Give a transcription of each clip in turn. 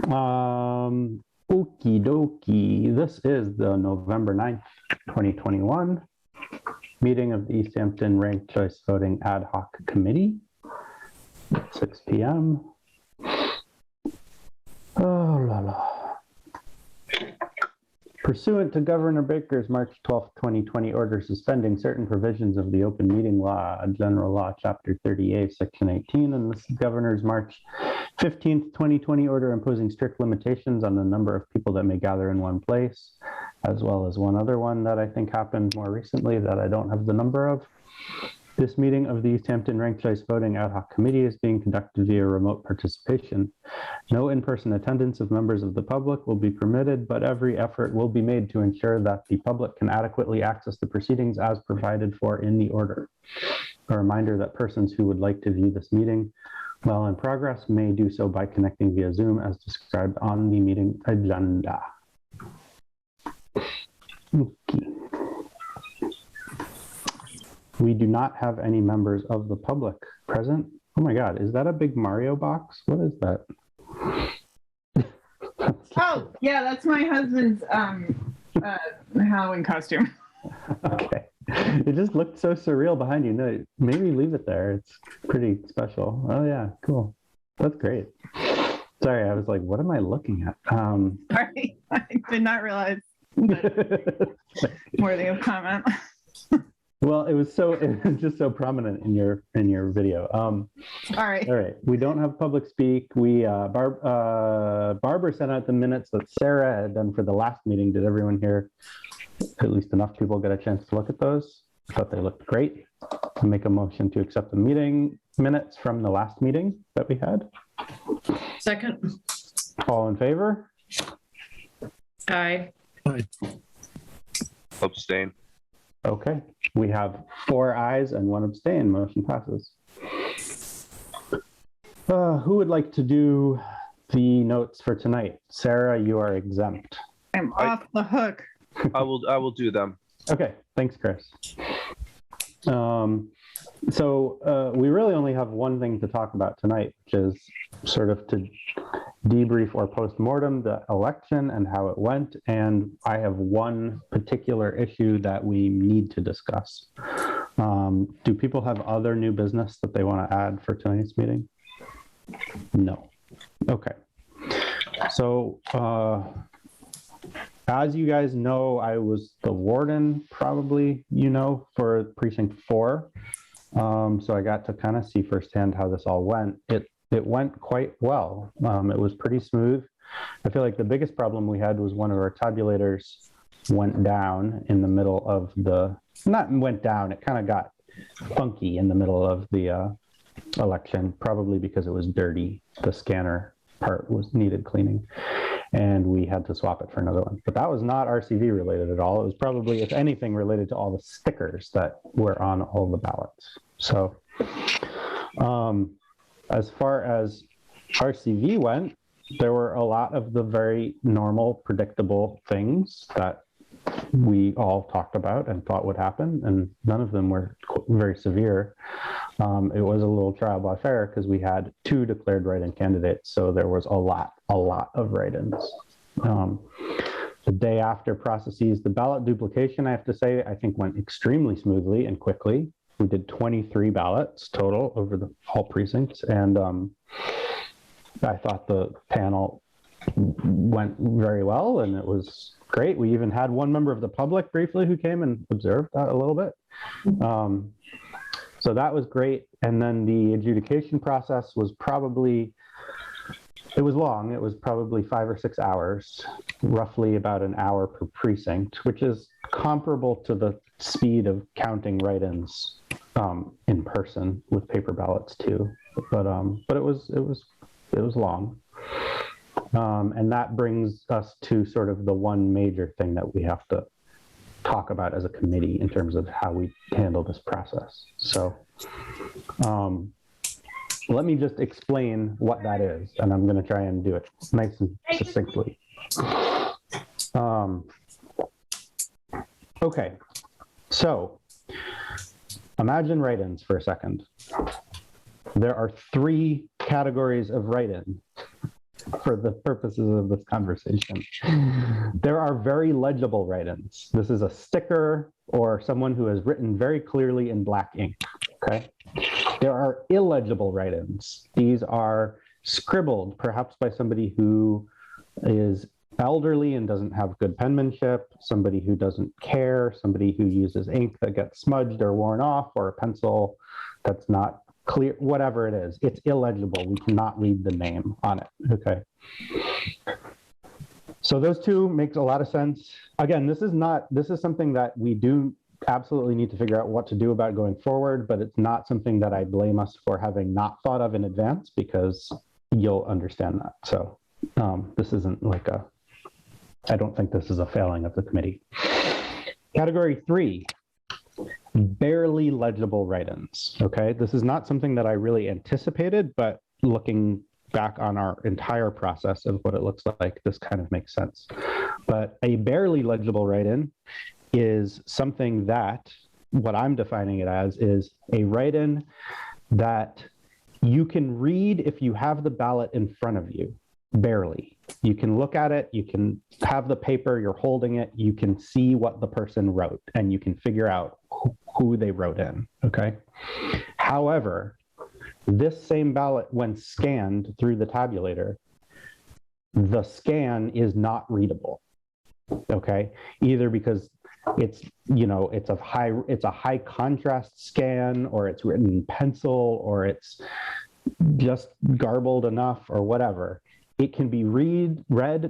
Okie dokie. This is the November 9th, 2021 meeting of the Easthampton Ranked Choice Voting Ad Hoc Committee at 6 p.m. Oh la la. Pursuant to Governor Baker's March 12, 2020 order suspending certain provisions of the Open Meeting Law, General Law, Chapter 30A, Section 18, and the Governor's March 15th, 2020 order imposing strict limitations on the number of people that may gather in one place, as well as one other one that I think happened more recently that I don't have the number of. This meeting of the Easthampton Ranked Choice Voting Ad Hoc Committee is being conducted via remote participation. No in-person attendance of members of the public will be permitted, but every effort will be made to ensure that the public can adequately access the proceedings as provided for in the order. A reminder that persons who would like to view this meeting while in progress may do so by connecting via Zoom as described on the meeting agenda. Okay. We do not have any members of the public present. Oh my God, is that a big Mario box? What is that? Oh, yeah, that's my husband's Halloween costume. Okay. It just looked so surreal behind you. No, maybe leave it there. It's pretty special. Oh yeah, cool. That's great. Sorry, I was like, what am I looking at? Sorry, I did not realize that worthy of comment. Well, it was just so prominent in your video. All right. We don't have public speak. We Barbara sent out the minutes that Sarah had done for the last meeting. Did everyone here? At least enough people get a chance to look at those. I thought they looked great. I make a motion to accept the meeting minutes from the last meeting that we had. Second. All in favor? Aye. Aye. Abstain. Okay, we have 4 ayes and 1 abstain. Motion passes. Who would like to do the notes for tonight? Sarah, you are exempt. I'm off the hook. I will do them. Okay, thanks, Chris. So we really only have one thing to talk about tonight, which is sort of to debrief or post-mortem the election and how it went. And I have one particular issue that we need to discuss. Do people have other new business that they want to add for tonight's meeting? No. Okay. So as you guys know, I was the warden, probably, for precinct 4. So I got to kind of see firsthand how this all went. It went quite well. It was pretty smooth. I feel like the biggest problem we had was one of our tabulators went down in the middle of not went down, it kind of got funky in the middle of the election, probably because it was dirty. The scanner part needed cleaning, and we had to swap it for another one. But that was not RCV related at all. It was probably, if anything, related to all the stickers that were on all the ballots. So, as far as RCV went, there were a lot of the very normal, predictable things that we all talked about and thought would happen, and none of them were very severe. It was a little trial by fire because we had 2 declared write-in candidates, so there was a lot of write-ins. The day after processes, the ballot duplication, I have to say, I think went extremely smoothly and quickly. We did 23 ballots total over all precincts, and I thought the panel went very well, and it was great. We even had one member of the public briefly who came and observed that a little bit. So that was great. And then the adjudication process was it was long. It was probably 5 or 6 hours, roughly about an hour per precinct, which is comparable to the speed of counting write-ins in person with paper ballots too. But it was long. And that brings us to sort of the one major thing that we have to talk about as a committee in terms of how we handle this process. So let me just explain what that is, and I'm going to try and do it nice and succinctly. Okay, so imagine write-ins for a second. There are 3 categories of write-in. for the purposes of this conversation. There are very legible write-ins. This is a sticker or someone who has written very clearly in black ink, okay? There are illegible write-ins. These are scribbled, perhaps by somebody who is elderly and doesn't have good penmanship, somebody who doesn't care, somebody who uses ink that gets smudged or worn off, or a pencil that's not clear, whatever it is. It's illegible. We cannot read the name on it, okay? So those two makes a lot of sense. Again, this is something that we do absolutely need to figure out what to do about going forward, but it's not something that I blame us for having not thought of in advance, because you'll understand that. So this isn't like I don't think this is a failing of the committee. Category 3, barely legible write-ins, okay? This is not something that I really anticipated, but looking back on our entire process of what it looks like, this kind of makes sense. But a barely legible write-in is something that, what I'm defining it as, is a write-in that you can read if you have the ballot in front of you, barely. You can look at it, you can have the paper, you're holding it, you can see what the person wrote, and you can figure out who they wrote in, okay? However, this same ballot, when scanned through the tabulator, the scan is not readable, okay? Either because it's, you know, it's a high contrast scan, or it's written in pencil, or it's just garbled enough, or whatever. It can be read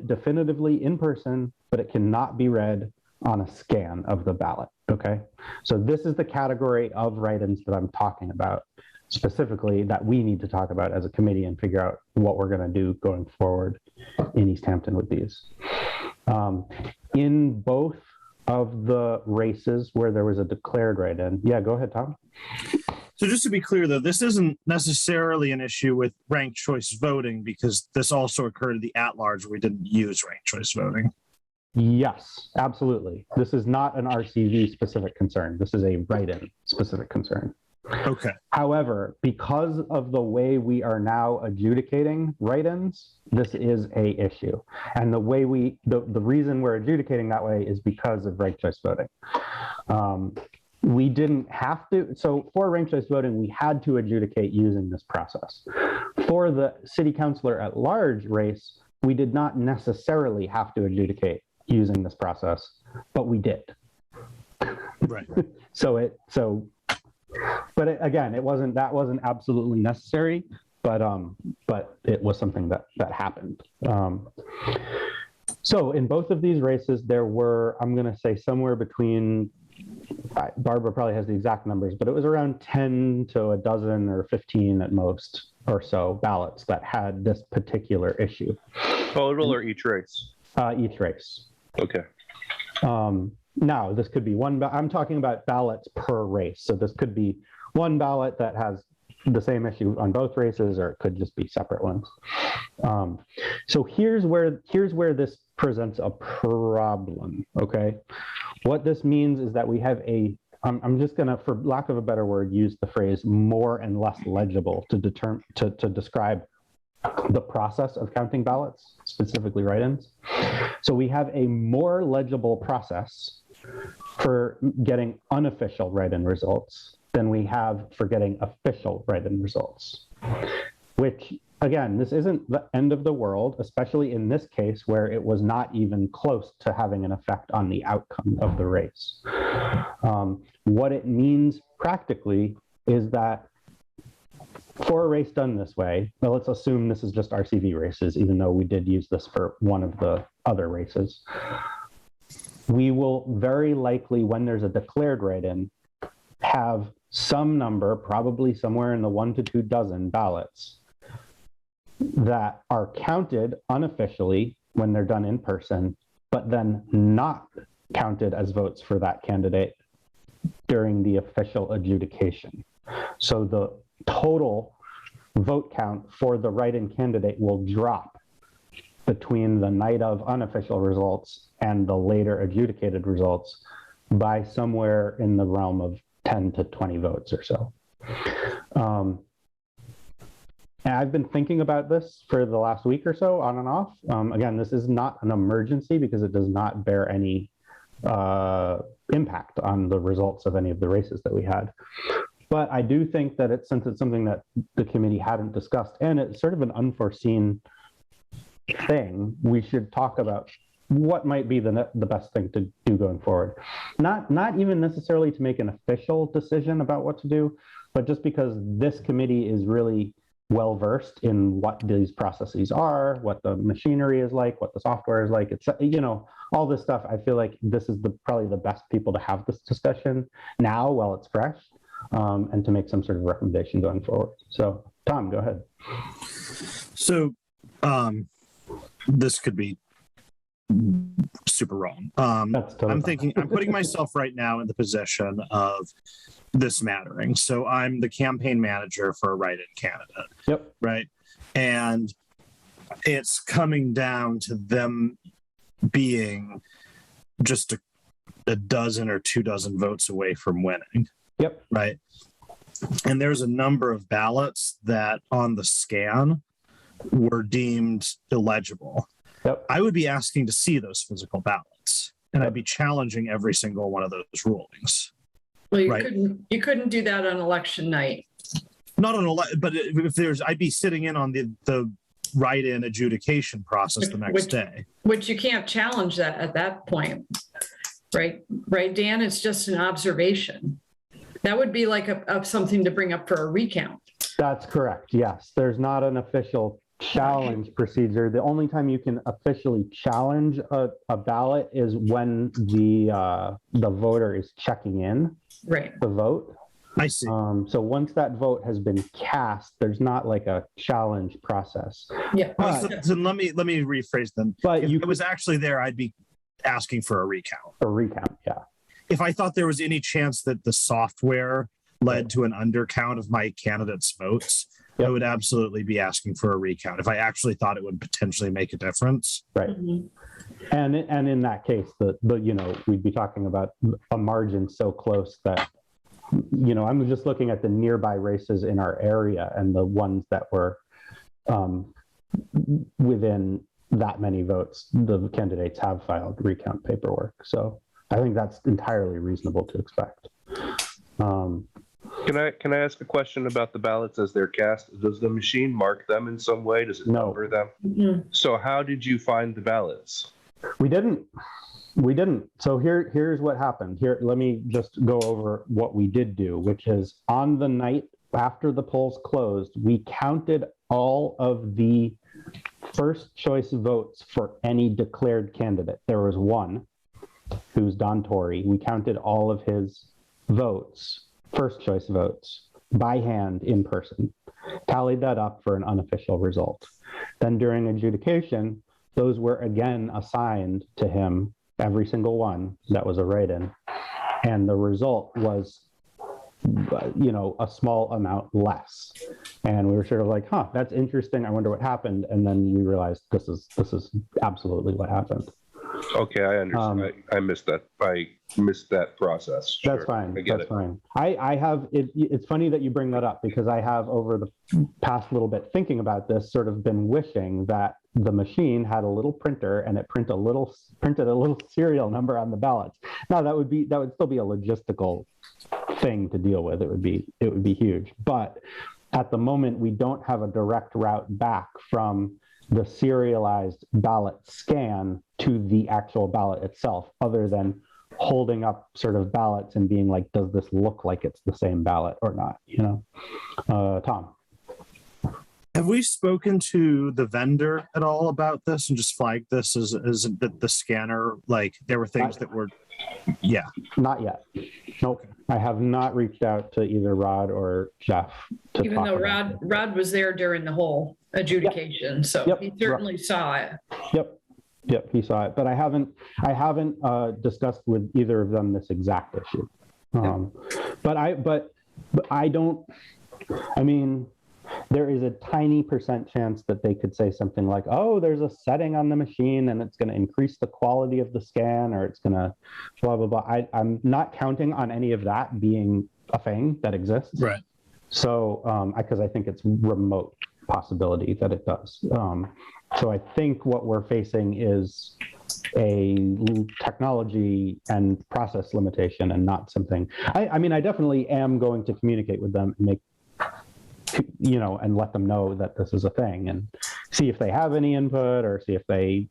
definitively in person, but it cannot be read on a scan of the ballot, okay? So this is the category of write-ins that I'm talking about specifically, that we need to talk about as a committee and figure out what we're gonna do going forward in Easthampton with these. In both of the races where there was a declared write-in, yeah, go ahead, Tom. So just to be clear, though, this isn't necessarily an issue with ranked choice voting, because this also occurred at the at-large where we didn't use ranked choice voting. Yes, absolutely. This is not an RCV specific concern. This is a write-in specific concern. Okay. However, because of the way we are now adjudicating write-ins, this is a issue. And the way the reason we're adjudicating that way is because of ranked choice voting. We didn't have to, so for ranked choice voting, we had to adjudicate using this process. For the city councilor at large race, we did not necessarily have to adjudicate using this process, but we did. Right. Again, that wasn't absolutely necessary, but it was something that happened. So in both of these races, there were, I'm going to say somewhere between, Barbara probably has the exact numbers, but it was around 10 to a dozen or 15 at most or so ballots that had this particular issue. Total or each race? Each race. Okay. Now, this could be one, I'm talking about ballots per race. So this could be one ballot that has the same issue on both races, or it could just be separate ones. So here's where this presents a problem, okay? What this means is that we have I'm just gonna, for lack of a better word, use the phrase more and less legible to describe the process of counting ballots, specifically write-ins. So we have a more legible process for getting unofficial write-in results than we have for getting official write-in results, which, again, this isn't the end of the world, especially in this case where it was not even close to having an effect on the outcome of the race. What it means practically is that for a race done this way, well, let's assume this is just RCV races, even though we did use this for one of the other races, we will very likely, when there's a declared write-in, have some number, probably somewhere in the 1 to 2 dozen ballots that are counted unofficially when they're done in person, but then not counted as votes for that candidate during the official adjudication. So the total vote count for the write-in candidate will drop between the night of unofficial results and the later adjudicated results by somewhere in the realm of 10 to 20 votes or so. And I've been thinking about this for the last week or so, on and off. Again, this is not an emergency because it does not bear any impact on the results of any of the races that we had. But I do think that since it's something that the committee hadn't discussed, and it's sort of an unforeseen thing, we should talk about what might be the best thing to do going forward. Not even necessarily to make an official decision about what to do, but just because this committee is really well versed in what these processes are, what the machinery is like, what the software is like. It's, all this stuff. I feel like this is probably the best people to have this discussion now while it's fresh, and to make some sort of recommendation going forward. So, Tom, go ahead. So, this could be super wrong. That's totally fine. I'm putting myself right now in the position of this mattering. So I'm the campaign manager for a write-in candidate. Yep. Right. And it's coming down to them being just a dozen or 24 votes away from winning. Yep. Right. And there's a number of ballots that on the scan were deemed illegible. Yep. I would be asking to see those physical ballots, and I'd be challenging every single one of those rulings. Well, you Right. couldn't do that on election night. Not on but if I'd be sitting in on the write-in adjudication process the next day. Which you can't challenge that at that point, right? Right, Dan? It's just an observation. That would be like something to bring up for a recount. That's correct. Yes. There's not an official challenge procedure. The only time you can officially challenge a ballot is when the voter is checking in the vote. I see. So once that vote has been cast, there's not like a challenge process. Yeah. So let me rephrase them. But If you it was actually there, I'd be asking for a recount. a recount, yeah. If I thought there was any chance that the software led to an undercount of my candidate's votes, I would absolutely be asking for a recount if I actually thought it would potentially make a difference. Right. Mhm. And in that case, we'd be talking about a margin so close that, I'm just looking at the nearby races in our area and the ones that were within that many votes, the candidates have filed recount paperwork. So I think that's entirely reasonable to expect. Can I ask a question about the ballots as they're cast? Does the machine mark them in some way? Does it No. number them? Mhm. So how did you find the ballots? We didn't. So here's what happened. Here, let me just go over what we did do, which is on the night after the polls closed, we counted all of the first choice votes for any declared candidate. There was one, who's Don Torrey. We counted all of his votes, first choice votes, by hand in person, tallied that up for an unofficial result. Then during adjudication, those were again assigned to him, every single one that was a write-in. And the result was, a small amount less. And we were sort of like, that's interesting. I wonder what happened. And then we realized this is absolutely what happened. Okay, I understand. I missed that. I missed that process. That's Sure, fine. I get That's it. fine. I have it. It's funny that you bring that up because I have over the past little bit thinking about this, sort of been wishing that the machine had a little printer and it printed a little serial number on the ballots. Now that would still be a logistical thing to deal with. It would be huge. But at the moment, we don't have a direct route back from the serialized ballot scan to the actual ballot itself, other than holding up sort of ballots and being like, does this look like it's the same ballot or not? Tom. Have we spoken to the vendor at all about this and just flagged this as the scanner? Like there were things that were, yeah. Not yet. Nope. I have not reached out to either Rod or Jeff. Even though Rod was there during the whole adjudication, so Yep. he certainly saw it. Yep, he saw it, but I haven't discussed with either of them this exact issue. But I don't. I mean, there is a tiny % chance that they could say something like, "Oh, there's a setting on the machine, and it's going to increase the quality of the scan, or it's going to blah blah blah." I'm not counting on any of that being a thing that exists. Right. So, because I think it's remote. possibility that it does. So I think what we're facing is a technology and process limitation and not something. I mean, I definitely am going to communicate with them and and let them know that this is a thing and see if they have any input or see if they,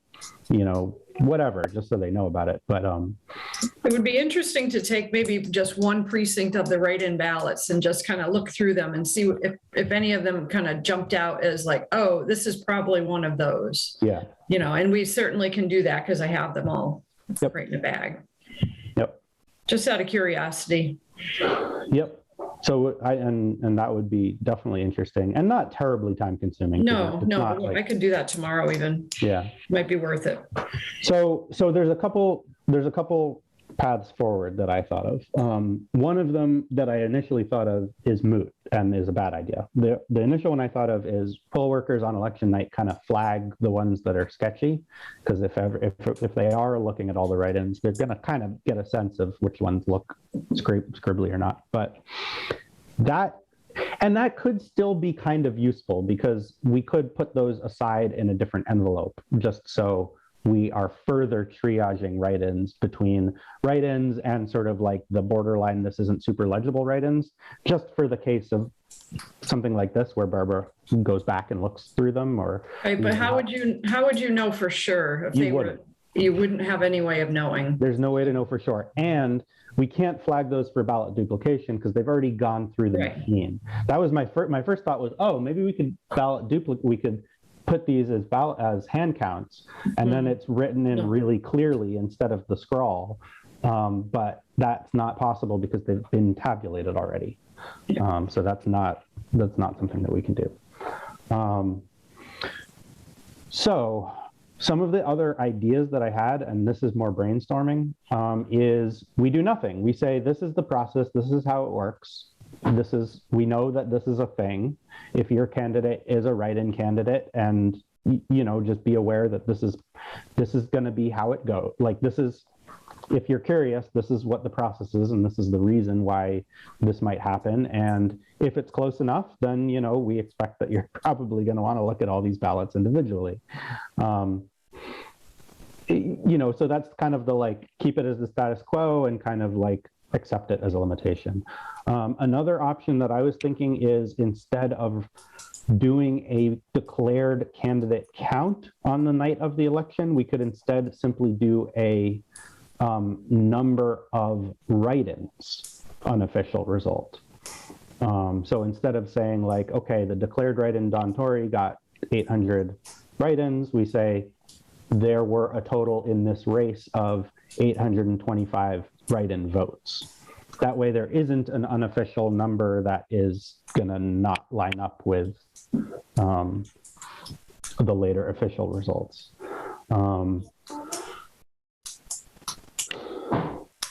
whatever, just so they know about it. But it would be interesting to take maybe just one precinct of the write-in ballots and just kind of look through them and see if any of them kind of jumped out as like, oh, this is probably one of those. Yeah. And we certainly can do that because I have them all right in a bag. Yep. Just out of curiosity. Yep. So and that would be definitely interesting and not terribly time consuming. No, I could do that tomorrow even. Yeah. Might be worth it. So there's a couple paths forward that I thought of. One of them that I initially thought of is moot and is a bad idea. The initial one I thought of is poll workers on election night kind of flag the ones that are sketchy, because if they are looking at all the write-ins, they're going to kind of get a sense of which ones look scribbly or not. But that could still be kind of useful because we could put those aside in a different envelope just so we are further triaging write-ins between write-ins and sort of like the borderline, this isn't super legible write-ins, just for the case of something like this where Barbara goes back and looks through them or. Right, but how would you know for sure if you wouldn't have any way of knowing? There's no way to know for sure. And we can't flag those for ballot duplication because they've already gone through the machine. That was my first thought was, oh, maybe we could we could put these as hand counts, and then it's written in really clearly instead of the scrawl. But that's not possible because they've been tabulated already. So that's not something that we can do. So some of the other ideas that I had, and this is more brainstorming, is we do nothing. We say, this is the process, this is how it works. We know that this is a thing. If your candidate is a write-in candidate, and just be aware that this is going to be how it goes. Like if you're curious, this is what the process is, and this is the reason why this might happen. And if it's close enough, then we expect that you're probably going to want to look at all these ballots individually. So that's kind of the keep it as the status quo and kind of accept it as a limitation. Another option that I was thinking is instead of doing a declared candidate count on the night of the election, we could instead simply do a number of write-ins, unofficial result. So instead of saying okay, the declared write-in Don Torrey got 800 write-ins, we say there were a total in this race of 825 write-in votes. That way there isn't an unofficial number that is going to not line up with the later official results.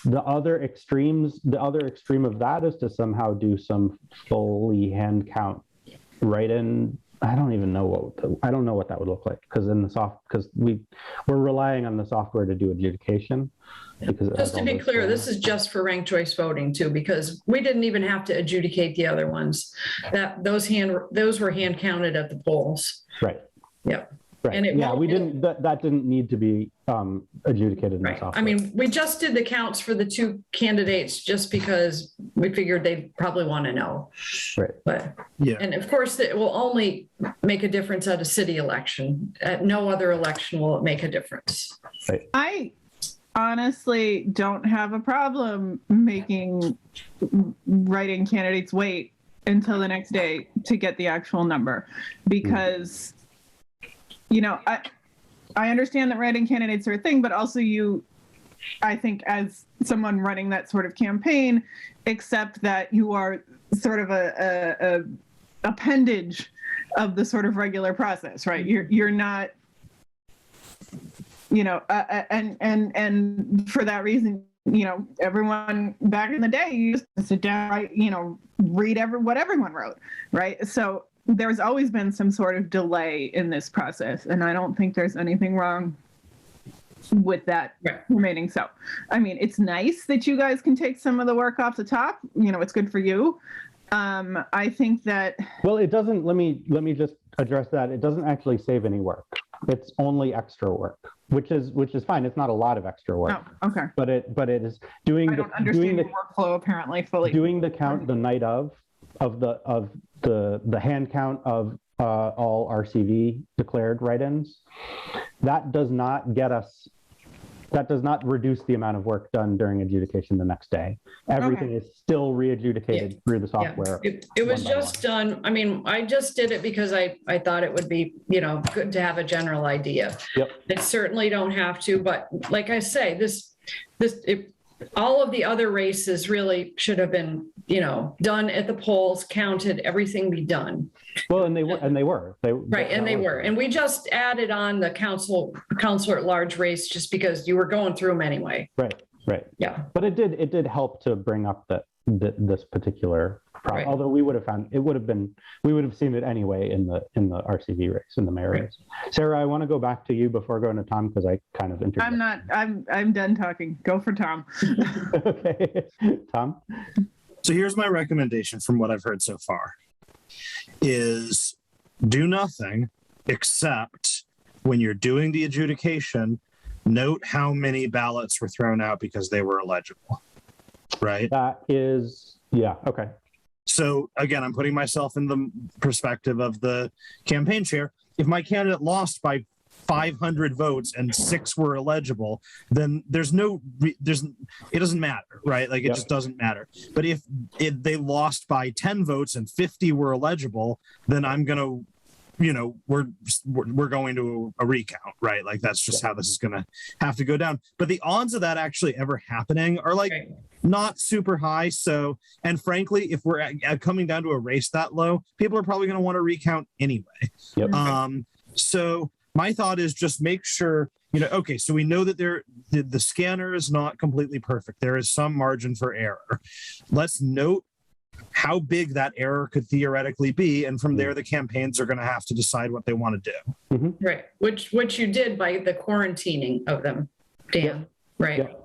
The other extreme of that is to somehow do some fully hand count write-in. I don't know what that would look like because we're relying on the software to do adjudication. Just to be clear, this is just for ranked choice voting too, because we didn't even have to adjudicate the other ones. Those were hand counted at the polls. Right. Yeah. Right. And that didn't need to be adjudicated in the right. software. I mean, we just did the counts for the two candidates just because we figured they'd probably want to know. Right. But Yeah. and of course, it will only make a difference at a city election. At no other election will it make a difference. Right. I honestly don't have a problem making write-in candidates wait until the next day to get the actual number because, I understand that write-in candidates are a thing, but also I think as someone running that sort of campaign, accept that you are sort of a appendage of the sort of regular process, right? You're not, and for that reason, everyone back in the day used to sit down, right, read what everyone wrote, right? So there's always been some sort of delay in this process, and I don't think there's anything wrong with that remaining so. I mean, it's nice that you guys can take some of the work off the top. It's good for you. I think that. Well, it doesn't. Let me just address that. It doesn't actually save any work. It's only extra work, which is fine. It's not a lot of extra work, Oh, okay. but it is doing I the don't understand doing the the workflow apparently fully. doing the count the night of the hand count of all RCV declared write-ins. That does not reduce the amount of work done during adjudication the next day. Everything is still re-adjudicated through the software. It was just done, I mean, I just did it because I thought it would be, good to have a general idea. Yep. I certainly don't have to, but like I say, all of the other races really should have been, done at the polls, counted, everything be done. Well, and they were. Right, and they were. And we just added on the counselor at large race just because you were going through them anyway. Right. Yeah. But it did help to bring up this particular problem. Right. Although we would have seen it anyway in the RCV race, in the mayor race. Sarah, I want to go back to you before going to Tom because I kind of interrupted. I'm done talking. Go for Tom. Okay. Tom? So here's my recommendation from what I've heard so far is do nothing except when you're doing the adjudication, note how many ballots were thrown out because they were illegible, right? That is, yeah, okay. So again, I'm putting myself in the perspective of the campaign chair. If my candidate lost by 500 votes and 6 were illegible, then it doesn't matter, right? Like it just doesn't matter. But if they lost by 10 votes and 50 were illegible, then I'm going to, we're going to a recount, right? Like that's just how this is going to have to go down. But the odds of that actually ever happening are not super high. So, and frankly, if we're coming down to a race that low, people are probably going to want to recount anyway. Yep. So my thought is just make sure, okay, so we know that the scanner is not completely perfect. There is some margin for error. Let's note how big that error could theoretically be. And from there, the campaigns are going to have to decide what they want to do. Mm-hmm. Right, which you did by the quarantining of them, Dan, right? Yep.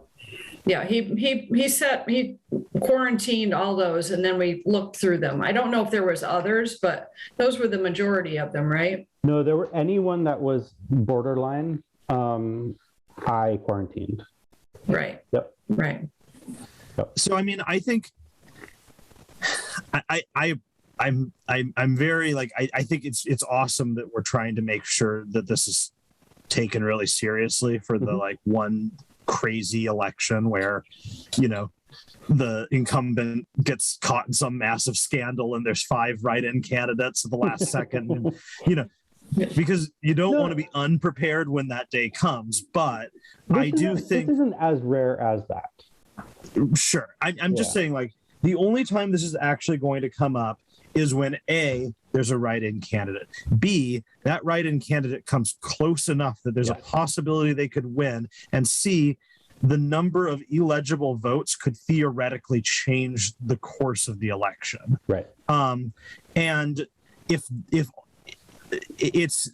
Yeah, he quarantined all those and then we looked through them. I don't know if there was others, but those were the majority of them, right? No, there were anyone that was borderline, I quarantined. Right. Yep. Right. Yep. So, I mean, I think I'm very I think it's awesome that we're trying to make sure that this is taken really seriously for the one crazy election where, the incumbent gets caught in some massive scandal and there's 5 write-in candidates at the last second, and, because you don't want to be unprepared when that day comes. But I do think this isn't as rare as that. Sure. I'm just saying, the only time this is actually going to come up is when A, there's a write-in candidate. B, that write-in candidate comes close enough that there's a possibility they could win. And C, the number of illegible votes could theoretically change the course of the election. Right. And if it's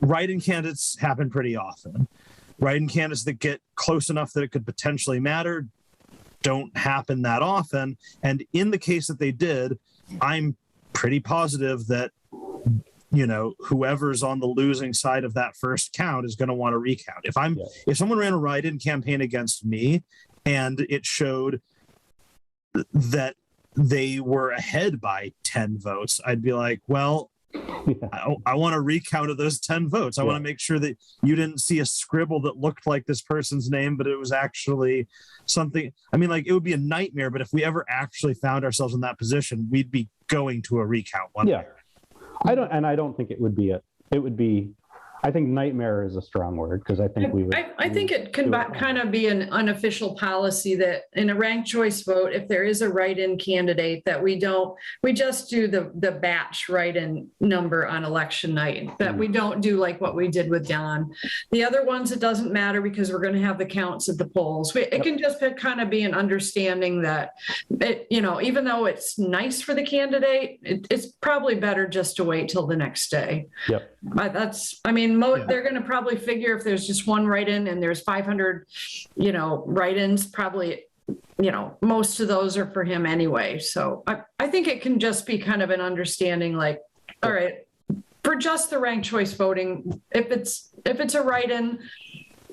write-in candidates happen pretty often. Write-in candidates that get close enough that it could potentially matter don't happen that often. And in the case that they did, I'm pretty positive that, whoever's on the losing side of that first count is going to want to recount. If someone ran a write-in campaign against me and it showed that they were ahead by 10 votes, I'd be like, well, I want a recount of those 10 votes. I want to make sure that you didn't see a scribble that looked like this person's name, but it was actually something. I mean, it would be a nightmare, but if we ever actually found ourselves in that position, we'd be going to a recount one day. I don't think it would be, I think nightmare is a strong word because I think I think it can kind of be an unofficial policy that in a ranked choice vote, if there is a write-in candidate, that we just do the batch write-in number on election night, that we don't do like what we did with Don. The other ones, it doesn't matter because we're going to have the counts at the polls. It can just kind of be an understanding that, even though it's nice for the candidate, it's probably better just to wait till the next day. Yep. They're going to probably figure if there's just one write-in and there's 500, write-ins, probably, most of those are for him anyway. So I think it can just be kind of an understanding all right, for just the ranked choice voting, if it's a write-in,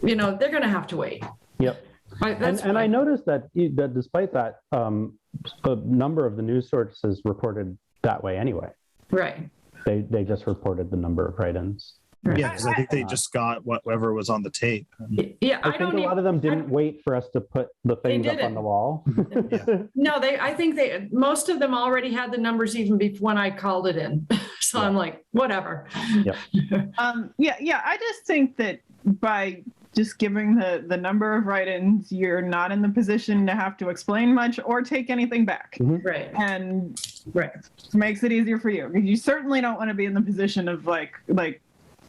they're going to have to wait. Yep. And I noticed that despite that, a number of the news sources reported that way anyway. Right. They just reported the number of write-ins. Right. Yeah, because I think they just got whatever was on the tape. Yeah, I think a lot of them didn't wait for us to put the things up on the wall. No, I think most of them already had the numbers even before when I called it in. So I'm like, whatever. Yep. Yeah. I just think that by just giving the number of write-ins, you're not in the position to have to explain much or take anything back. Right. And makes it easier for you. You certainly don't want to be in the position of like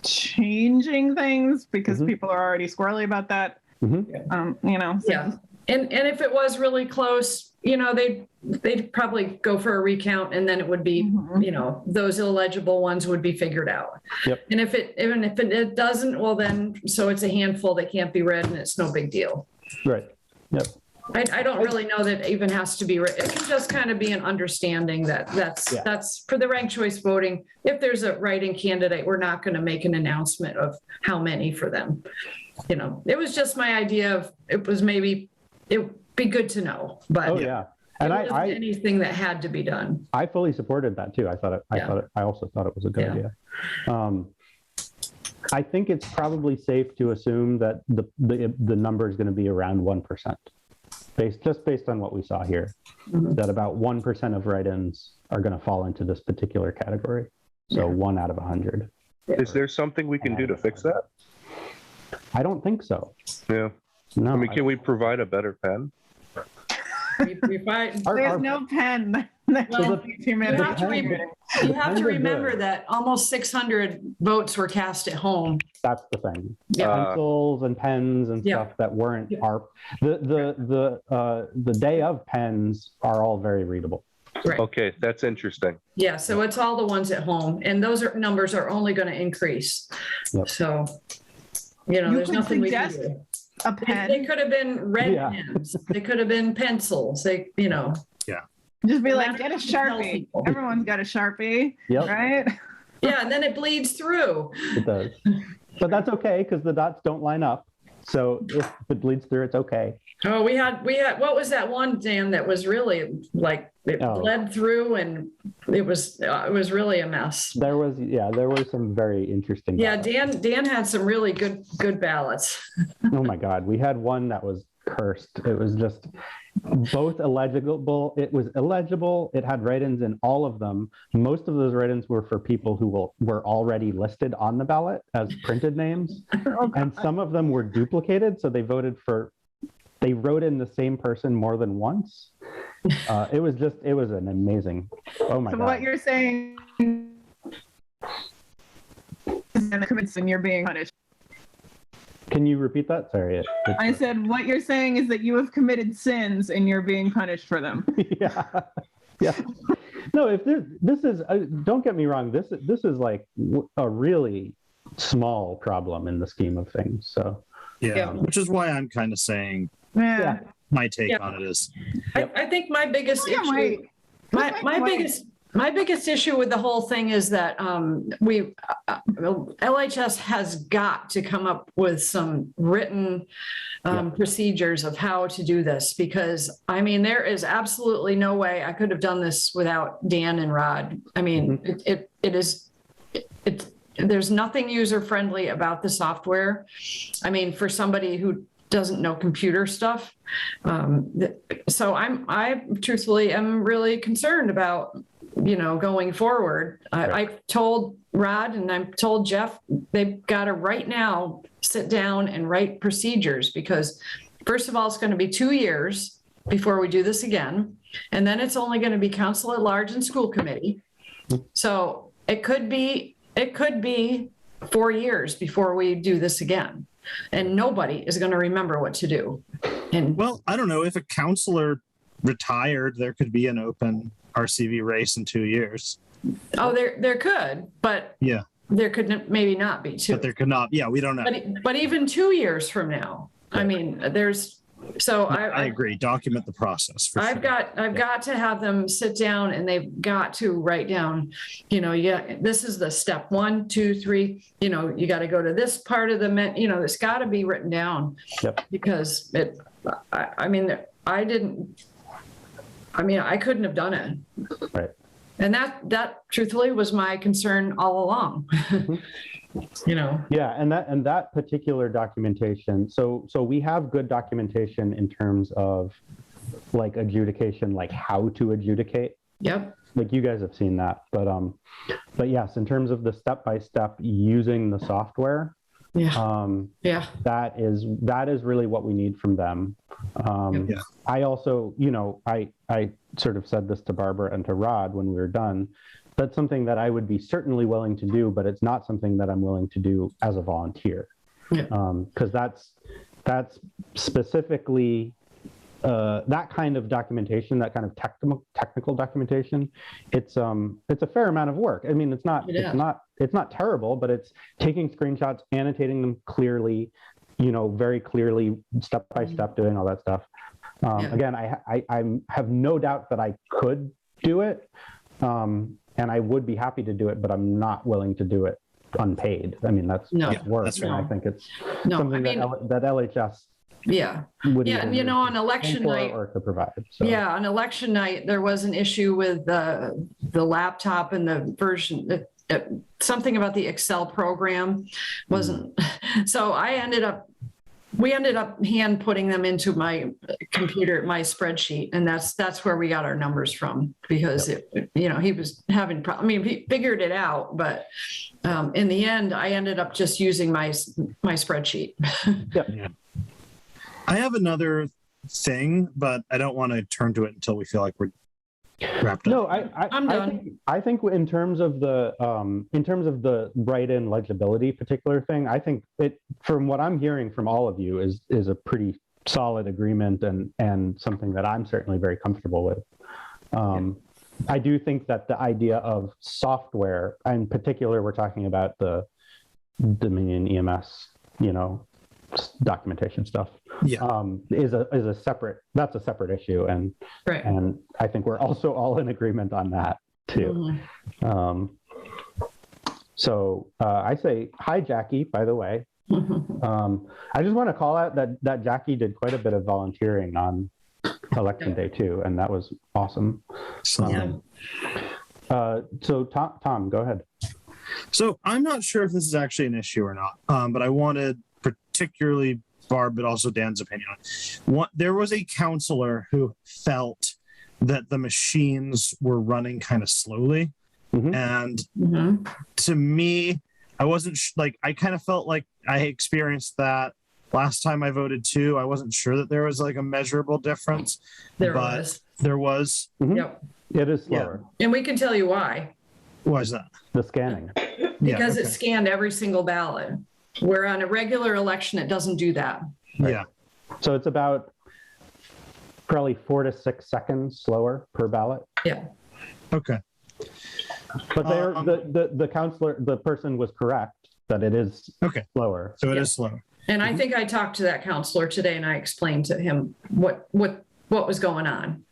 changing things because people are already squirrely about that. Yeah. And if it was really close, they'd probably go for a recount, and then it would be, those illegible ones would be figured out. Yep. And if it doesn't, well then, so it's a handful that can't be read, and it's no big deal. Right. Yep. I don't really know that it even has to be, it can just kind of be an understanding that's for the ranked choice voting. If there's a write-in candidate, we're not going to make an announcement of how many for them. It was just my idea of, it would be good to know, but and it wasn't anything that had to be done. I fully supported that too. I also thought it was a good idea. I think it's probably safe to assume that the number is going to be around 1%. Based on what we saw here, that about 1% of write-ins are going to fall into this particular category. So 1 out of 100. Is there something we can do to fix that? I don't think so. Yeah. No. I mean, can we provide a better pen? There's no pen. Well, you have to remember that almost 600 votes were cast at home. That's the thing. Yeah. Pencils and pens and stuff that weren't the day of pens are all very readable. Right. Okay, that's interesting. Yeah, so it's all the ones at home, and those numbers are only going to increase. Yep. So, there's nothing we can do. A pen. They could have been red pens. They could have been pencils. Just be like, get a Sharpie. Everyone's got a Sharpie, right? Yeah, and then it bleeds through. It does. But that's okay because the dots don't line up. So if it bleeds through, it's okay. Oh, we had, what was that one, Dan, that was really like, it bled through and it was really a mess. There were some very interesting. Yeah, ballots. Dan had some really good ballots. Oh my God. We had one that was cursed. It was just both illegible. It was illegible. It had write-ins in all of them. Most of those write-ins were for people who were already listed on the ballot as printed names. And some of them were duplicated. So they wrote in the same person more than once. It was an amazing, oh my God. So what you're saying is and you're being punished. Can you repeat that? Sorry. I said, what you're saying is that you have committed sins and you're being punished for them. Yeah. No, if this is, don't get me wrong, this is like a really small problem in the scheme of things. So which is why I'm kind of saying my take on it is. I think my biggest issue, my biggest issue with the whole thing is that LHS has got to come up with some written procedures of how to do this, because I mean, there is absolutely no way I could have done this without Dan and Rod. I mean, there's nothing user friendly about the software. I mean, for somebody who doesn't know computer stuff. So I truthfully am really concerned about, going forward. I told Rod and I've told Jeff, they've got to right now sit down and write procedures, because first of all, it's going to be 2 years before we do this again. And then it's only going to be council at large and school committee. So it could be 4 years before we do this again. And nobody is going to remember what to do. And well, I don't know, if a counselor retired, there could be an open RCV race in 2 years. Oh, there could, but there could maybe not be too. But there could not. Yeah, we don't know. But even 2 years from now, I mean, there's So I agree. Document the process. For I've sure. got to have them sit down and they've got to write down, this is the step 1, 2, 3, you got to go to this part of the, it's got to be written down. Yep. Because I couldn't have done it. Right. And that truthfully was my concern all along. Yeah, and that particular documentation. So we have good documentation in terms of like adjudication, like how to adjudicate. Yep. Like you guys have seen that, but yes, in terms of the step-by-step using the software, Yeah. that is really what we need from them. Yeah. I also, I sort of said this to Barbara and to Rod when we were done. That's something that I would be certainly willing to do, but it's not something that I'm willing to do as a volunteer. Because that's specifically that kind of documentation, that kind of technical documentation. It's a fair amount of work. I mean, it's not terrible, but it's taking screenshots, annotating them clearly, very clearly, step by step, doing all that stuff. Again, I have no doubt that I could do it. And I would be happy to do it, but I'm not willing to do it unpaid. I mean, that's work. That's and right. I think it's something that LHS would and on election night or to provide. So. Yeah, on election night, there was an issue with the laptop and the version, something about the Excel program wasn't. So we ended up hand putting them into my computer, my spreadsheet, and that's where we got our numbers from, because he was having he figured it out, but in the end, I ended up just using my spreadsheet. Yeah. I have another thing, but I don't want to turn to it until we feel like we're wrapped up. No, I'm done. I think in terms of the write-in legibility particular thing, I think it, from what I'm hearing from all of you, is a pretty solid agreement and something that I'm certainly very comfortable with. I do think that the idea of software, in particular, we're talking about the Dominion EMS, documentation stuff. Is a separate issue, and Right. and I think we're also all in agreement on that too. So I say hi, Jackie, by the way. I just want to call out that Jackie did quite a bit of volunteering on election day too, and that was awesome. So Tom, go ahead. So I'm not sure if this is actually an issue or not, but I wanted particularly Barb, but also Dan's opinion on it. There was a counselor who felt that the machines were running kind of slowly. And to me, I wasn't I kind of felt like I experienced that last time I voted too. I wasn't sure that there was like a measurable difference. There was. Yep. It is slower. And we can tell you why. Why is that? The scanning. Because it scanned every single ballot. Where on a regular election, it doesn't do that. Right. Yeah. So it's about probably 4 to 6 seconds slower per ballot. Yeah. Okay. But the counselor, the person was correct that it is slower. So it is slower. And I think I talked to that counselor today and I explained to him what was going on.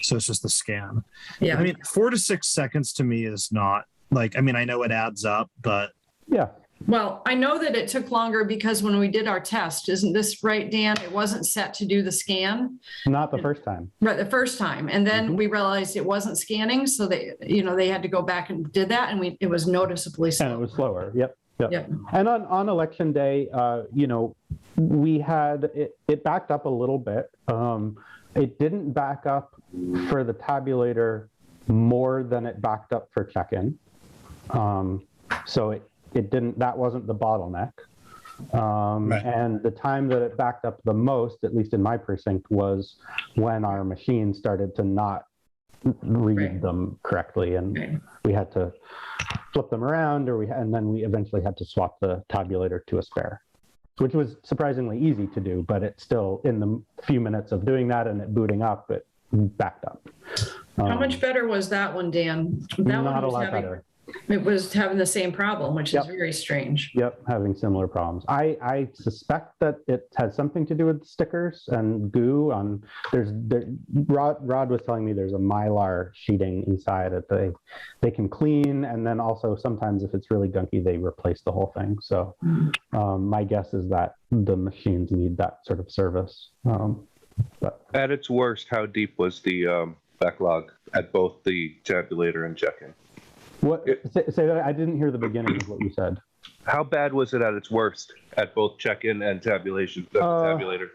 So it's just the scan. Yeah. I mean, 4 to 6 seconds to me is not I know it adds up, but. Yeah. Well, I know that it took longer because when we did our test, isn't this right, Dan? It wasn't set to do the scan. Not the first time. Right, the first time. And then we realized it wasn't scanning. So they had to go back and did that. And it was noticeably slow. And it was slower. Yep. And on election day, we had, it backed up a little bit. It didn't back up for the tabulator more than it backed up for check-in. So that wasn't the bottleneck. Right. And the time that it backed up the most, at least in my precinct, was when our machine started to not read them correctly. And we had to flip them around, and then we eventually had to swap the tabulator to a spare, which was surprisingly easy to do, but it's still, in the few minutes of doing that and it booting up, it backed up. How much better was that one, Dan? That not one a was lot better. It was having the same problem, which is Yep. very strange. Yep, having similar problems. I suspect that it has something to do with stickers and goo on. Rod was telling me there's a Mylar sheeting inside that they can clean, and then also sometimes if it's really gunky, they replace the whole thing. So my guess is that the machines need that sort of service. But At its worst, how deep was the backlog at both the tabulator and check-in? what? Say that I didn't hear the beginning of what you said. How bad was it at its worst at both check-in and tabulation? Tabulator.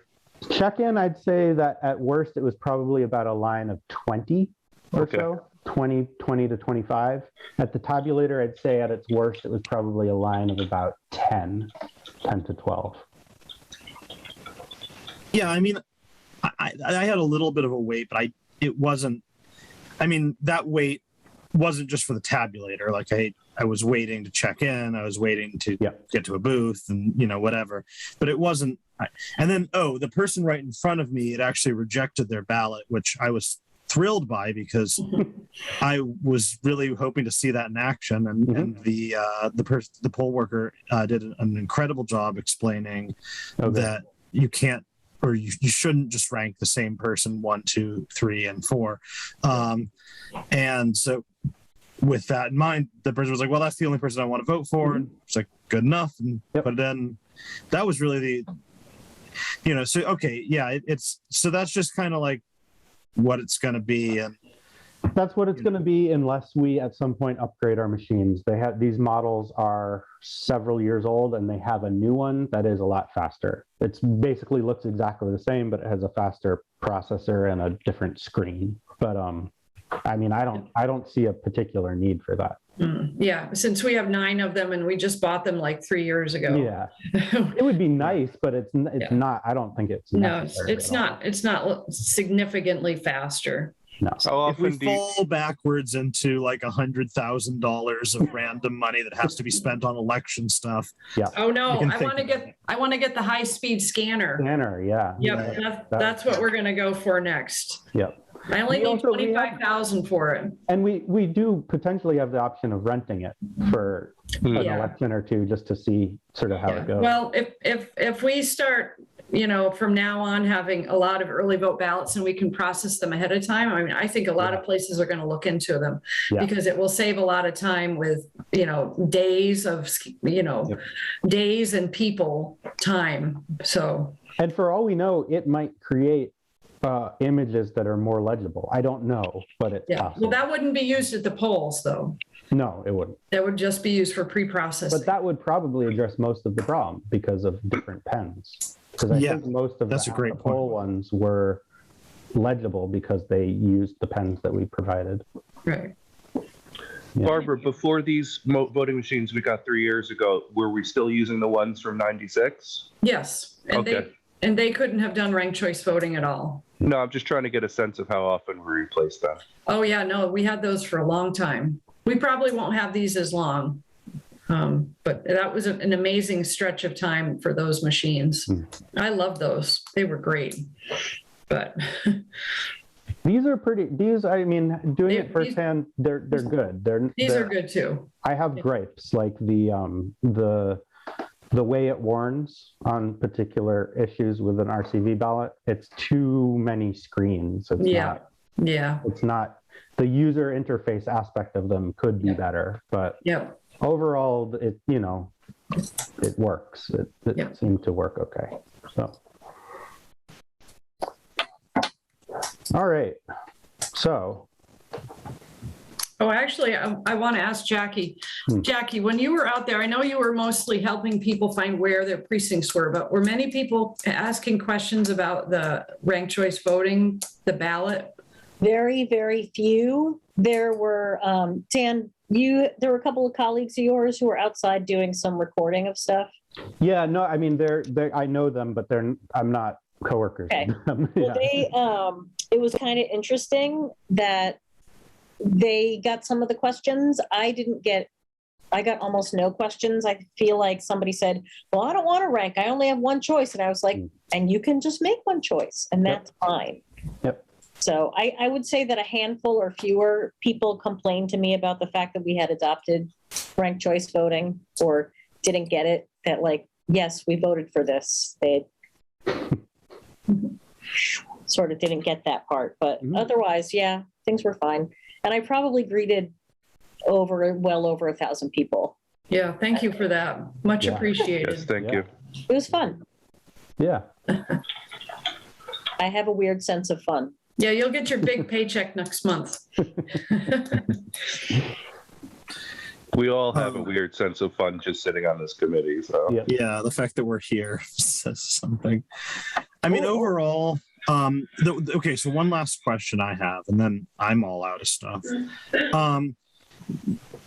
Check-in, I'd say that at worst it was probably about a line of 20 or Okay. so, 20 to 25. At the tabulator, I'd say at its worst it was probably a line of about 10 to 12. Yeah, I mean, I had a little bit of a wait, but it wasn't. I mean, that wait wasn't just for the tabulator. Like I was waiting to check in, I was waiting to get to a booth, and whatever. But it wasn't. And then the person right in front of me, it actually rejected their ballot, which I was thrilled by because I was really hoping to see that in action. And the poll worker did an incredible job explaining that you can't, or you shouldn't just rank the same person 1, 2, 3, and 4. And so with that in mind, the person was like, well, that's the only person I want to vote for. And it's like, good enough. And but then that was really so, okay. Yeah. So that's just kind of like what it's going to be. And that's what it's going to be unless we at some point upgrade our machines. These models are several years old and they have a new one that is a lot faster. It's basically looks exactly the same, but it has a faster processor and a different screen. But I mean, I don't see a particular need for that. Yeah, since we have 9 of them and we just bought them like 3 years ago. Yeah, it would be nice, but it's not. I don't think it's necessary. It's not. It's not significantly faster. No. How if we often do you, fall backwards into like $100,000 of random money that has to be spent on election stuff. Yeah. Oh no, can I think want to of get. I want to get the high-speed scanner. Scanner, yeah. Yep, that's what we're gonna go for next. Yep. I only We need also- we have- 25,000 for it. And we do potentially have the option of renting it for an Yeah. election or two, just to see sort of how Yeah. it goes. Well, if we start, from now on having a lot of early vote ballots and we can process them ahead of time, I mean, I think a lot of places are going to look into them because it will save a lot of time with, days of, days and people time. So. And for all we know, it might create images that are more legible. I don't know, but it's possible. Well, that wouldn't be used at the polls, though. No, it wouldn't. That would just be used for pre-processing. But that would probably address most of the problem because of different pens. Because I think most of that's a great the poll ones were legible because they used the pens that we provided. Right. Yeah. Barbara, before these voting machines we got 3 years ago, were we still using the ones from '96? Yes. And Okay. they couldn't have done ranked choice voting at all. No, I'm just trying to get a sense of how often we replace them. Oh, yeah, no, we had those for a long time. We probably won't have these as long. But that was an amazing stretch of time for those machines. I love those. They were great. But These are I mean, doing it firsthand, they're good. these are good too. I have gripes, like the way it warns on particular issues with an RCV ballot. It's too many screens. It's not the user interface aspect of them could be better, but overall it works. It seemed to work okay. So all right. So Oh, actually, I want to ask Jackie. Jackie, when you were out there, I know you were mostly helping people find where their precincts were, but were many people asking questions about the ranked choice voting, the ballot? Very, very few. There were, Dan, there were a couple of colleagues of yours who were outside doing some recording of stuff. yeah, no, I mean, I know them, but I'm not coworkers. Okay. with them. Well, it was kind of interesting that they got some of the questions. I got almost no questions. I feel like somebody said, well, I don't want to rank. I only have one choice. And I was like, and you can just make one choice and that's fine. Yep. So I would say that a handful or fewer people complained to me about the fact that we had adopted ranked choice voting or didn't get it, that like, yes, we voted for this. They sort of didn't get that part, but otherwise, yeah, things were fine. And I probably greeted well over 1,000 people. Yeah, thank you for that. Much Yeah. appreciated. Yes, thank Yeah. you. It was fun. Yeah. I have a weird sense of fun. Yeah, you'll get your big paycheck next month. We all have a weird sense of fun just sitting on this committee. So Yeah. Yeah, the fact that we're here says something. I mean, overall, okay, so one last question I have, and then I'm all out of stuff.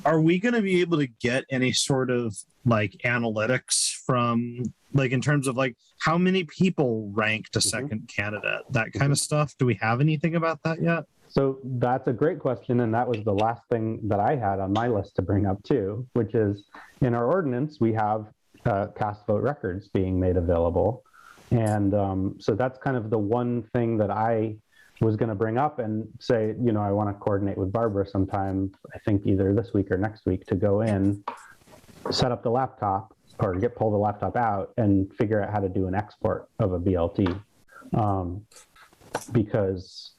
Are we going to be able to get any sort of like analytics from, like, in terms of like how many people ranked a second candidate, that kind of stuff? Do we have anything about that yet? So that's a great question, and that was the last thing that I had on my list to bring up too, which is in our ordinance, we have cast vote records being made available. And so that's kind of the one thing that I was going to bring up and say, you know, I want to coordinate with Barbara sometime, I think either this week or next week, to go in, set up the laptop or pull the laptop out and figure out how to do an export of a BLT. Because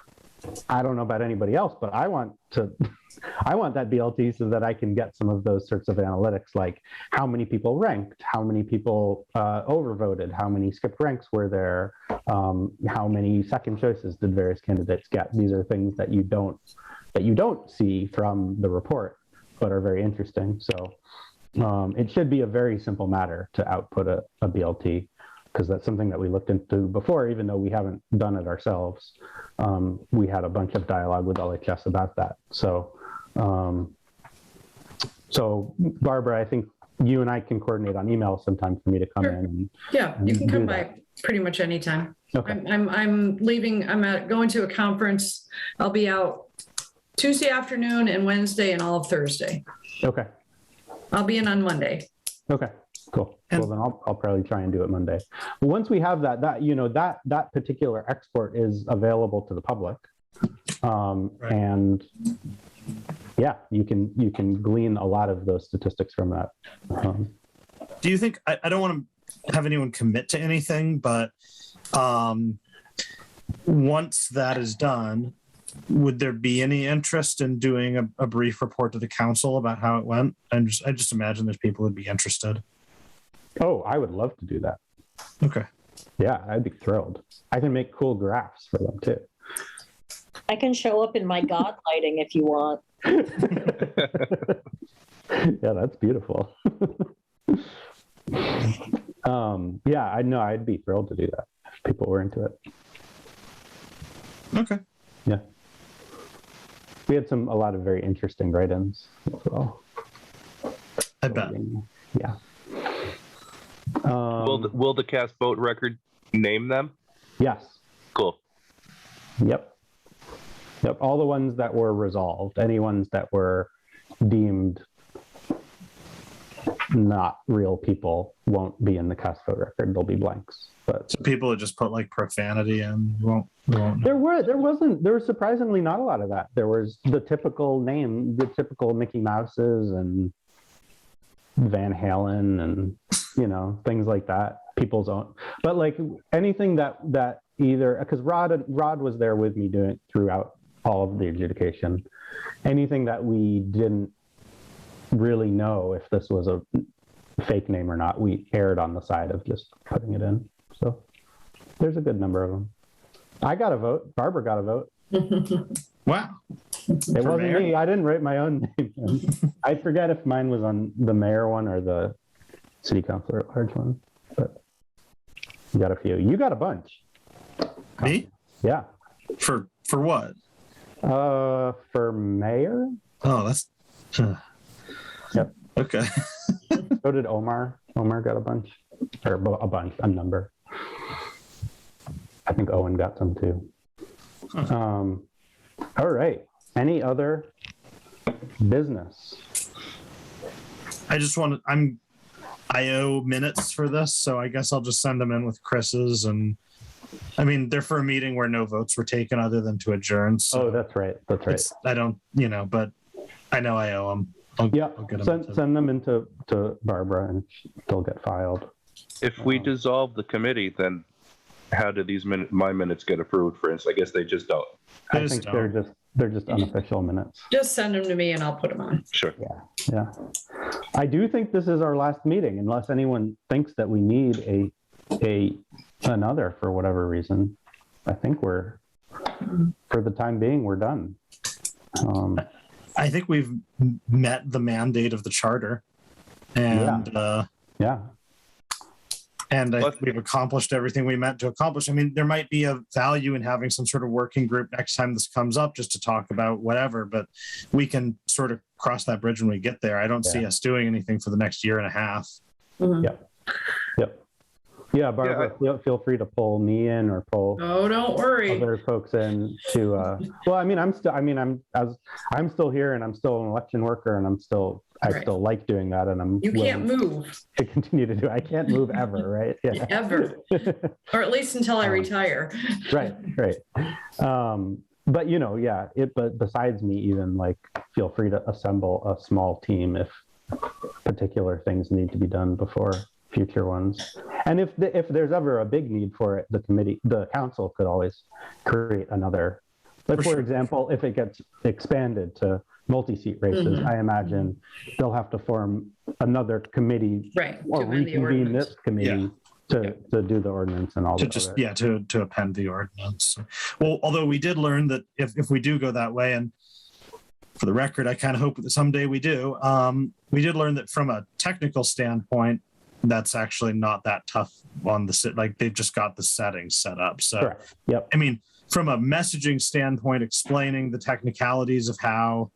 I don't know about anybody else, but I want that BLT so that I can get some of those sorts of analytics, like how many people ranked, how many people overvoted, how many skipped ranks were there, how many second choices did various candidates get. These are things that you don't see from the report, but are very interesting. So it should be a very simple matter to output a BLT, because that's something that we looked into before, even though we haven't done it ourselves. We had a bunch of dialogue with LHS about that. So, Barbara, I think you and I can coordinate on email sometime for me to come Sure. in. And Yeah, you can do come that. by pretty much anytime. Okay. I'm leaving, going to a conference. I'll be out Tuesday afternoon and Wednesday and all of Thursday. Okay. I'll be in on Monday. Okay. Cool. And- Well, then I'll probably try and do it Monday. Once we have that particular export is available to the public, and yeah, you can glean a lot of those statistics from that. Do you think, I don't want to have anyone commit to anything, but once that is done, would there be any interest in doing a brief report to the council about how it went? I just imagine there's people who'd be interested. Oh, I would love to do that. Okay. Yeah, I'd be thrilled. I can make cool graphs for them too. I can show up in my God lighting if you want. Yeah, that's beautiful. Yeah, I know I'd be thrilled to do that if people were into it. Okay. Yeah. We had a lot of very interesting write-ins as well. I bet. Yeah. will the cast vote record name them? Yes. Cool. Yep. All the ones that were resolved, any ones that were deemed not real people won't be in the cast vote record. They'll be blanks. But So people would just put like profanity in. Won't. there was surprisingly not a lot of that. There was the typical Mickey Mouses and Van Halen and things like that. People's own, but like anything that either, because Rod was there with me doing it throughout all of the adjudication. Anything that we didn't really know if this was a fake name or not, we erred on the side of just putting it in. So there's a good number of them. I got a vote. Barbara got a vote. Wow. It wasn't mayor? me. I didn't write my own name. I forget if mine was on the mayor one or the city councilor at large one, but you got a few. You got a bunch. Me? Yeah. For what? For mayor? Oh, that's. Yep. Okay. So did Omar. Omar got a bunch, or a number. I think Owen got some too. All right. Any other business? I owe minutes for this, so I guess I'll just send them in with Chris's and I mean, they're for a meeting where no votes were taken other than to adjourn. So Oh, that's right. That's right. I don't, but I know I owe them. Yeah, send them into Barbara and they'll get filed. If we dissolve the committee, then how do my minutes get approved? For instance, I guess they just don't. I think they're just unofficial minutes. Just send them to me and I'll put them on. Sure. Yeah. I do think this is our last meeting, unless anyone thinks that we need another for whatever reason. I think for the time being, we're done. I think we've met the mandate of the charter, and and I think we've accomplished everything we meant to accomplish. I mean, there might be a value in having some sort of working group next time this comes up, just to talk about whatever. But we can sort of cross that bridge when we get there. I don't see us doing anything for the next year and a half. Mhm. Yep. Yeah, Barbara, feel free to pull me in or pull Oh, don't worry. other folks in to. Well, I mean, I'm still here, and I'm still an election worker, and I still like doing that, and You can't move to continue to do. I can't move ever, right? Yeah. ever, or at least until I retire. Right. But but besides me, even like, feel free to assemble a small team if particular things need to be done before future ones. And if there's ever a big need for it, the council could always create another. Like, for example, if it gets expanded to multi-seat races, I imagine they'll have to form another committee, or reconvene this committee to do the ordinance and all that. To append the ordinance. Well, although we did learn that if we do go that way, and for the record, I kind of hope that someday we do, we did learn that from a technical standpoint, that's actually not that tough on like they've just got the settings set up. So, correct. Yep. I mean, from a messaging standpoint, explaining the technicalities of how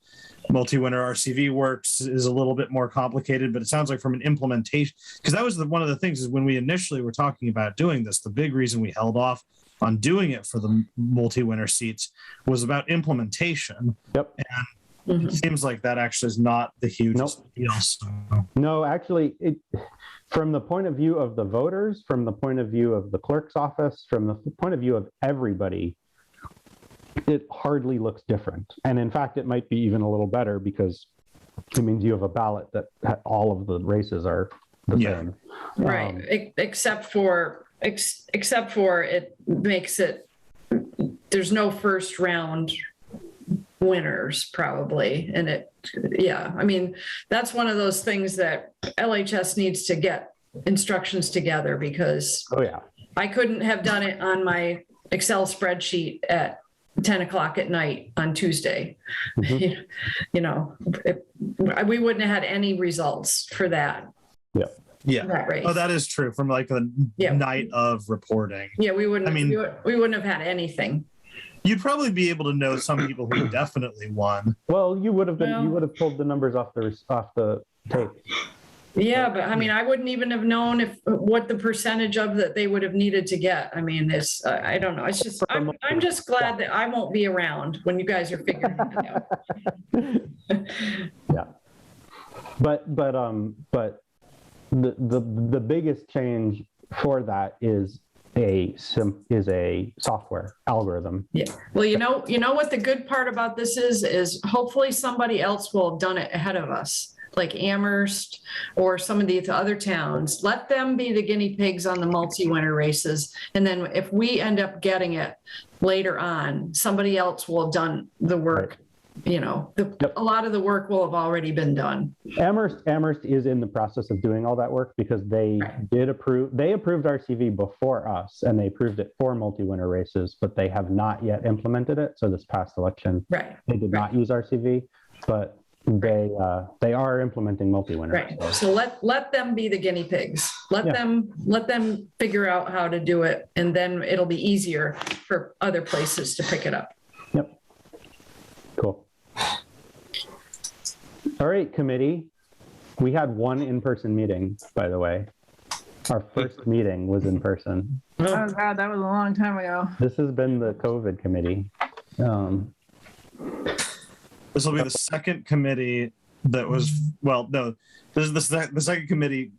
multi-winner RCV works is a little bit more complicated, but it sounds like from an implementation, because that was one of the things is when we initially were talking about doing this, the big reason we held off on doing it for the multi-winner seats was about implementation. Yep. And it seems like that actually is not the hugest deal. So. No, actually, from the point of view of the voters, from the point of view of the clerk's office, from the point of view of everybody, it hardly looks different. And in fact, it might be even a little better, because it means you have a ballot that all of the races are the same. Right. Except for it makes it, there's no first round winners probably. And I mean, that's one of those things that LHS needs to get instructions together, because I couldn't have done it on my Excel spreadsheet at 10 o'clock at night on Tuesday. We wouldn't have had any results for that. Yeah. That race. Oh, that is true. From like the night of reporting. Yeah, we wouldn't. I mean, we wouldn't have had anything. You'd probably be able to know some people who definitely won. Well, you would have pulled the numbers off the tape. Yeah, but I mean, I wouldn't even have known what the percentage of that they would have needed to get. I mean, I don't know. It's just, I'm just glad that I won't be around when you guys are figuring it out. Yeah. But the biggest change for that is a software algorithm. Yeah. Well, you know what the good part about this is hopefully somebody else will have done it ahead of us, like Amherst or some of these other towns. Let them be the guinea pigs on the multi-winner races. And then if we end up getting it later on, somebody else will have done the work. Right. A lot of the work will have already been done. Amherst is in the process of doing all that work, because they approved RCV before us, and they approved it for multi-winner races, but they have not yet implemented it. So this past election, they did not use RCV, but they are implementing multi-winner. Right. So let them be the guinea pigs. Let them figure out how to do it, and then it'll be easier for other places to pick it up. Yep. Cool. All right, committee. We had one in-person meeting, by the way. Our first meeting was in person. Oh God, that was a long time ago. This has been the COVID committee. This will be the second committee that was, this is the second committee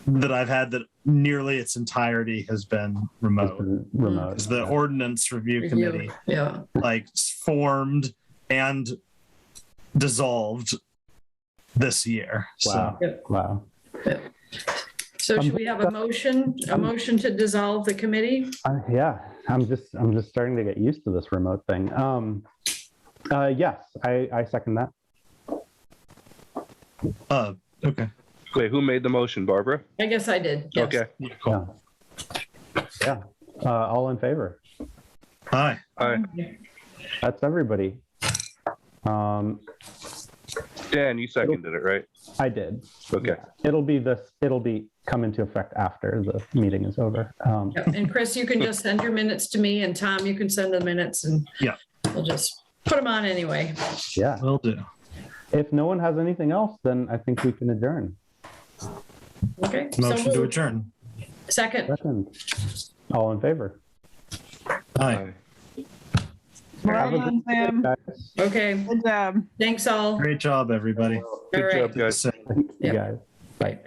that I've had that nearly its entirety has been It's remote. been remote. Because the ordinance review committee Yeah. like formed and dissolved this year. Wow. So Wow. So should we have a motion to dissolve the committee? Yeah, I'm just starting to get used to this remote thing. Yes, I second that. okay. Wait, who made the motion, Barbara? I guess I did. Yes. Okay. Yeah, cool. Yeah. All in favor? Hi. Aye. That's everybody. Dan, you seconded it, right? I did. Okay. It'll be come into effect after the meeting is over. Yeah. And Chris, you can just send your minutes to me, and Tom, you can send the minutes, and Yeah. we'll just put them on anyway. Yeah. Will do. If no one has anything else, then I think we can adjourn. Okay. So Motion to moved. adjourn. Second. Second. All in favor? Hi. Well Have a done, good day, Sam. guys. Okay. Good job. Thanks all. Great job, everybody. All Good right. job, guys. Thank you Yeah. guys. Bye.